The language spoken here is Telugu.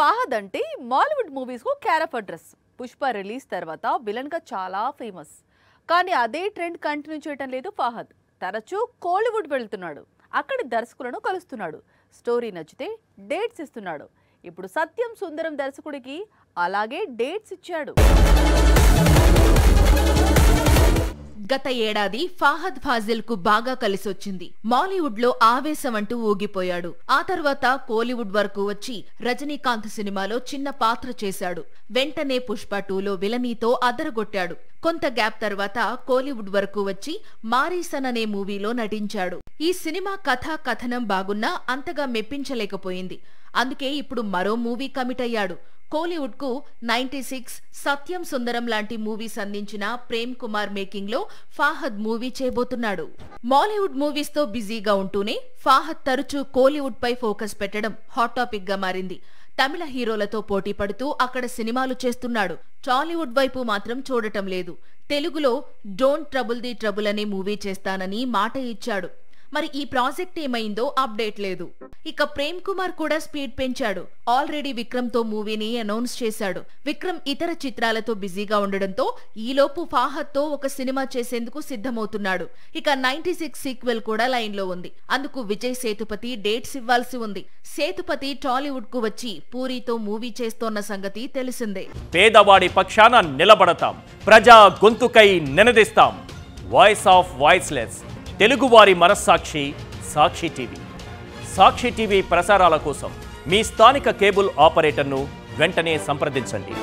ఫహద్ అంటే మాలీవుడ్ మూవీస్ కు క్యారెక్టర్ అడ్రస్. పుష్ప రిలీజ్ తర్వాత విలన్ గా చాలా ఫేమస్. కానీ అదే ట్రెండ్ కంటిన్యూ చేయడం లేదు ఫహద్. తరచూ కోలీవుడ్ వెళ్తున్నాడు, అక్కడి దర్శకులను కలుస్తున్నాడు, స్టోరీ నచ్చితే డేట్స్ ఇస్తున్నాడు. ఇప్పుడు సత్యం సుందరం దర్శకుడికి అలాగే డేట్స్ ఇచ్చాడు. గత ఏడాది ఫహద్ ఫాజిల్ కు బాగా కలిసొచ్చింది. మాలీవుడ్ లో ఆవేశం అంటూ ఊగిపోయాడు. ఆ తర్వాత కోలీవుడ్ వరకు వచ్చి రజనీకాంత్ సినిమాలో చిన్న పాత్ర చేశాడు. వెంటనే పుష్ప 2లో విలనీతో అదరగొట్టాడు. కొంత గ్యాప్ తర్వాత కోలీవుడ్ వరకు వచ్చి మారీసన్ అనే మూవీలో నటించాడు. ఈ సినిమా కథనం బాగున్నా అంతగా మెప్పించలేకపోయింది. అందుకే ఇప్పుడు మరో మూవీ కమిట్ అయ్యాడు. కోలీవుడ్ కు 96, సత్యం సుందరం లాంటి మూవీస్ అందించిన ప్రేమ్ కుమార్ మేకింగ్ లో ఫహద్ మూవీ చేయబోతున్నాడు. మాలీవుడ్ మూవీస్ తో బిజీగా ఉంటూనే ఫహద్ తరచూ కోలీవుడ్ పై ఫోకస్ పెట్టడం హాట్ టాపిక్ గా మారింది. తమిళ హీరోలతో పోటీ పడుతూ అక్కడ సినిమాలు చేస్తున్నాడు. టాలీవుడ్ వైపు మాత్రం చూడటం లేదు. తెలుగులో డోంట్ ట్రబుల్ ది ట్రబుల్ అనే మూవీ చేస్తానని మాట ఇచ్చాడు. మరి ఈ ప్రాజెక్ట్ ఏమైందో అప్డేట్ లేదు. ఇక ప్రేమ్ కుమార్ కూడా స్పీడ్ పెంచాడు. ఆల్రెడీ విక్రమ్ తో మూవీని అనౌన్స్ చేశాడు. విక్రమ్ ఇతర చిత్రాలతో బిజీగా ఉండడంతో ఈలోపు ఫహద్ తో ఒక సినిమా చేసేందుకు సిద్ధమవుతున్నాడు. ఇక 96 సీక్వెల్ కూడా లైన్ లో ఉంది. అందుకు విజయ్ సేతుపతి డేట్స్ ఇవ్వాల్సి ఉంది. సేతుపతి టాలీవుడ్ కు వచ్చి పూరితో మూవీ చేస్తోన్న సంగతి తెలిసిందే. పేదవాడి పక్షాన నిలబడతాం, ప్రజా గొంతుకై నినదిస్తాం. వాయిస్ ఆఫ్ వాయిస్లెస్, తెలుగువారి మనస్సాక్షి సాక్షి టీవీ. సాక్షి టీవీ ప్రసారాల కోసం మీ స్థానిక కేబుల్ ఆపరేటర్ను వెంటనే సంప్రదించండి.